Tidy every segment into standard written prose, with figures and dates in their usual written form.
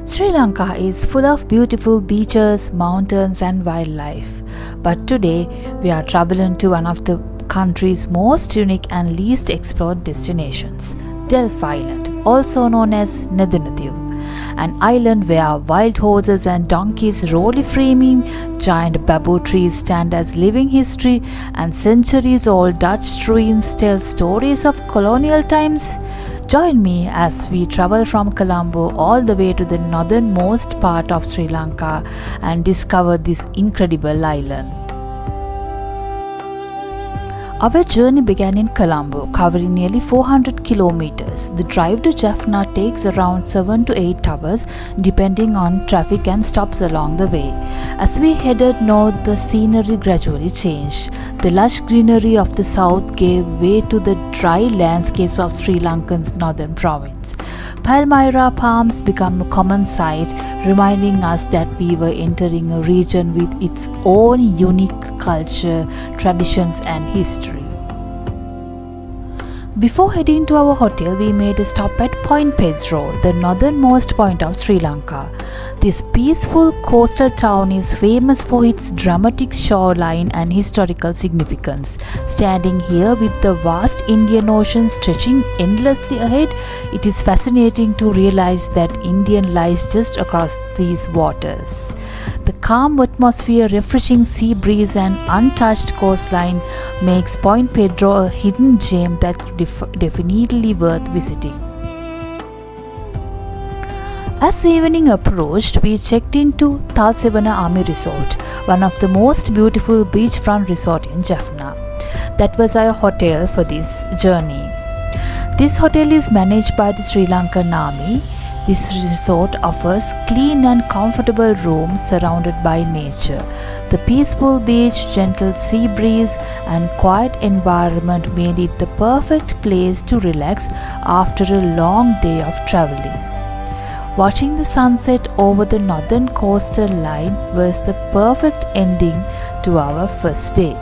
Sri Lanka is full of beautiful beaches, mountains, and wildlife. But today, we are traveling to one of the country's most unique and least explored destinations, Delft Island, also known as Netherlands, an island where wild horses and donkeys roll framing, giant bamboo trees stand as living history, and centuries-old Dutch ruins tell stories of colonial times. Join me as we travel from Colombo all the way to the northernmost part of Sri Lanka and discover this incredible island. Our journey began in Colombo, covering nearly 400 kilometers. The drive to Jaffna takes around 7 to 8 hours, depending on traffic and stops along the way. As we headed north, the scenery gradually changed. The lush greenery of the south gave way to the dry landscapes of Sri Lanka's northern province. Palmyra palms became a common sight, reminding us that we were entering a region with its own unique culture, traditions, and history. Before heading to our hotel, we made a stop at Point Pedro, the northernmost point of Sri Lanka. This peaceful coastal town is famous for its dramatic shoreline and historical significance. Standing here with the vast Indian Ocean stretching endlessly ahead, it is fascinating to realize that India lies just across these waters. The calm atmosphere, refreshing sea breeze, and untouched coastline makes Point Pedro a hidden gem that's definitely worth visiting. As evening approached, we checked into Thalsevana Army Resort, one of the most beautiful beachfront resorts in Jaffna. That was our hotel for this journey. This hotel is managed by the Sri Lankan Army. This resort offers clean and comfortable rooms surrounded by nature. The peaceful beach, gentle sea breeze, and quiet environment made it the perfect place to relax after a long day of traveling. Watching the sunset over the northern coastal line was the perfect ending to our first day.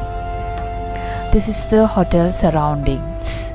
This is the hotel surroundings.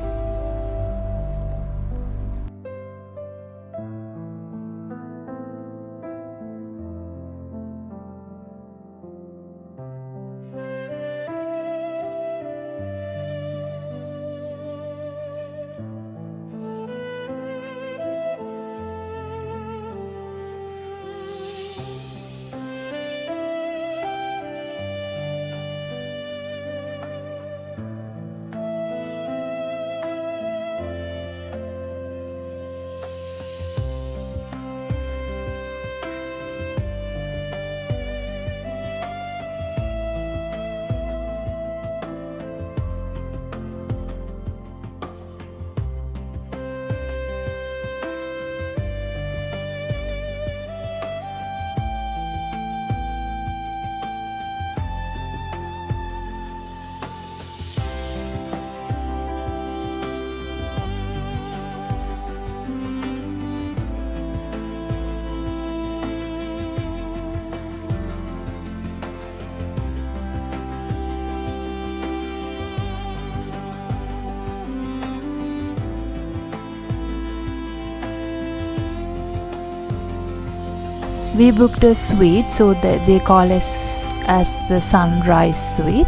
We booked a suite, so that they call us as the sunrise suite.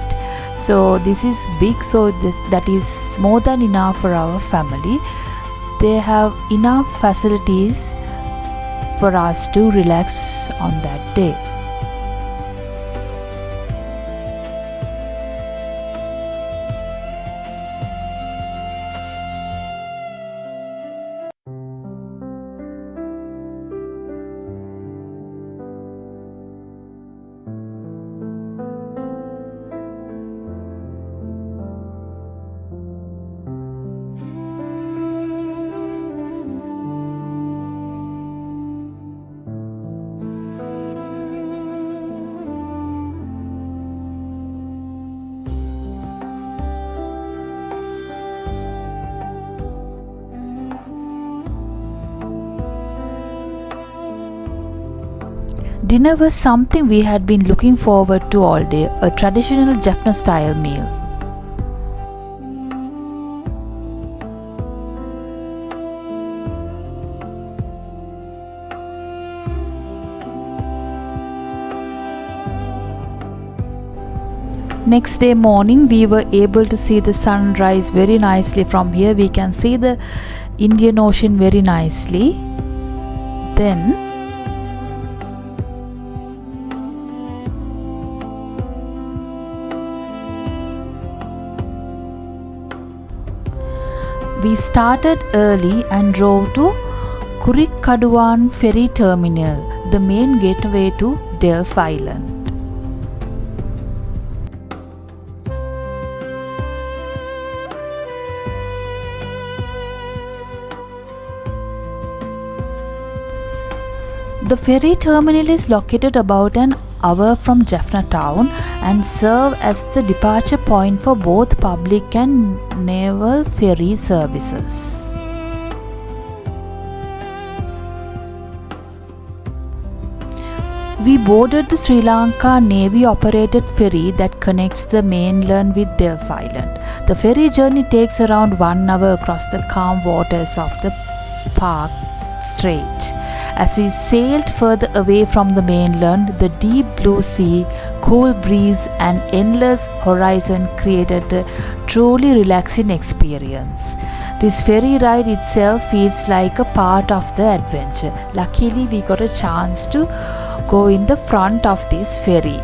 So this is big, so that is more than enough for our family. They have enough facilities for us to relax on that day. Dinner was something we had been looking forward to all day, a traditional Jaffna style meal. Next day morning, we were able to see the sunrise very nicely. From here, we can see the Indian Ocean very nicely. Then we started early and drove to Kurikadduwan Ferry Terminal, the main gateway to Delft Island. The ferry terminal is located about an hour from Jaffna town and serve as the departure point for both public and naval ferry services. We boarded the Sri Lanka Navy operated ferry that connects the mainland with Delft Island. The ferry journey takes around 1 hour across the calm waters of the Palk Strait. As we sailed further away from the mainland, the deep blue sea, cool breeze and endless horizon created a truly relaxing experience. This ferry ride itself feels like a part of the adventure. Luckily, we got a chance to go in the front of this ferry.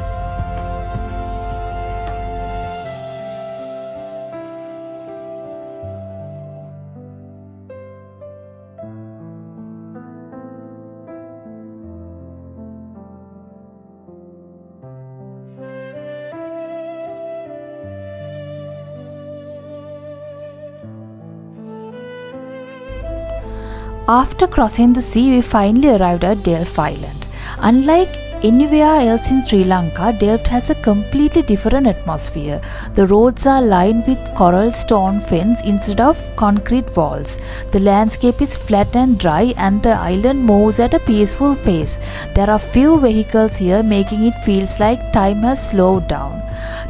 After crossing the sea, we finally arrived at Delft Island. Unlike anywhere else in Sri Lanka, Delft has a completely different atmosphere. The roads are lined with coral stone fence instead of concrete walls. The landscape is flat and dry and the island moves at a peaceful pace. There are few vehicles here, making it feels like time has slowed down.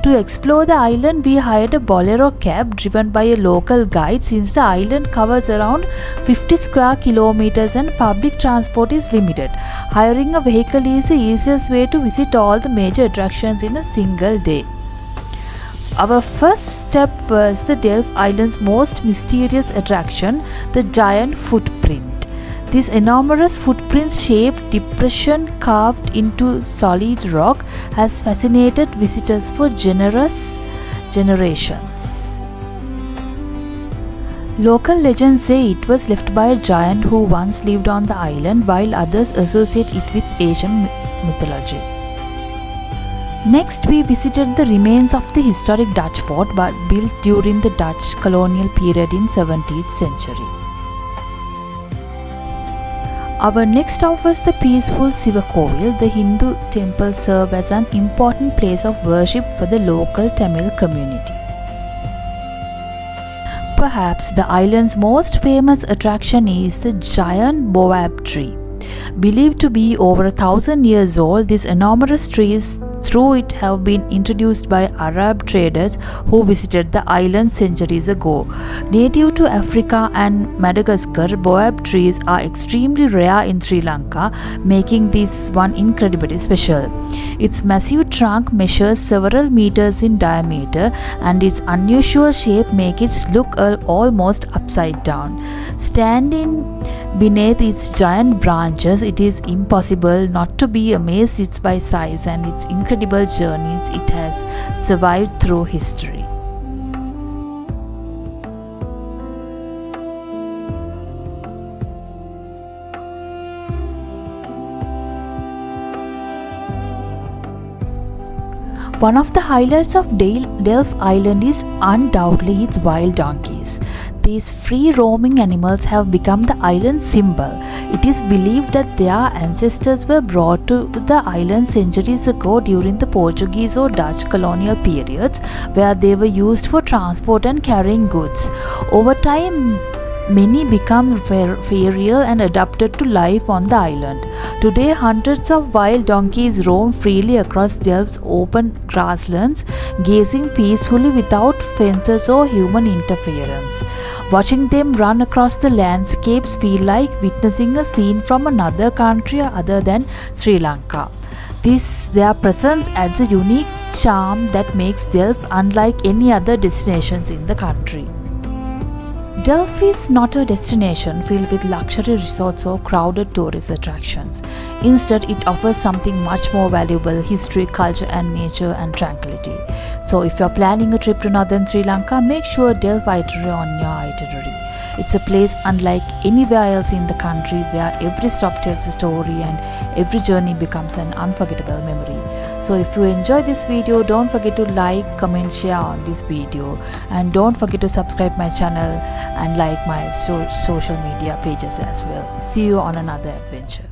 To explore the island, we hired a bolero cab driven by a local guide since the island covers around 50 square kilometers and public transport is limited. Hiring a vehicle is the easiest way to visit all the major attractions in a single day. Our first step was the Delft Island's most mysterious attraction, the giant footprint. This enormous footprint-shaped depression carved into solid rock has fascinated visitors for generations. Local legends say it was left by a giant who once lived on the island, while others associate it with Asian mythology. Next, we visited the remains of the historic Dutch fort built during the Dutch colonial period in 17th century. Our next stop was the peaceful Sivakovil. The Hindu temple served as an important place of worship for the local Tamil community. Perhaps the island's most famous attraction is the giant baobab tree. Believed to be over 1,000 years old, this enormous tree is through it have been introduced by Arab traders who visited the island centuries ago. Native to Africa and Madagascar, baobab trees are extremely rare in Sri Lanka, making this one incredibly special. Its massive trunk measures several meters in diameter and its unusual shape makes it look almost upside down. Standing beneath its giant branches, it is impossible not to be amazed by size and its incredible journeys it has survived through history. One of the highlights of Delft Island is undoubtedly its wild donkeys. These free-roaming animals have become the island's symbol. It is believed that their ancestors were brought to the island centuries ago during the Portuguese or Dutch colonial periods, where they were used for transport and carrying goods. Over time, many become feral and adapted to life on the island. Today, hundreds of wild donkeys roam freely across Delft's open grasslands, gazing peacefully without fences or human interference. Watching them run across the landscapes feel like witnessing a scene from another country other than Sri Lanka. Their presence adds a unique charm that makes Delft unlike any other destinations in the country. Delft is not a destination filled with luxury resorts or crowded tourist attractions. Instead, it offers something much more valuable: history, culture and nature and tranquility. So if you're planning a trip to northern Sri Lanka, make sure Delft itinerary on your itinerary. It's a place unlike anywhere else in the country, where every stop tells a story and every journey becomes an unforgettable memory. So if you enjoyed this video, don't forget to like, comment, share on this video, and don't forget to subscribe my channel and like my social media pages as well. See you on another adventure.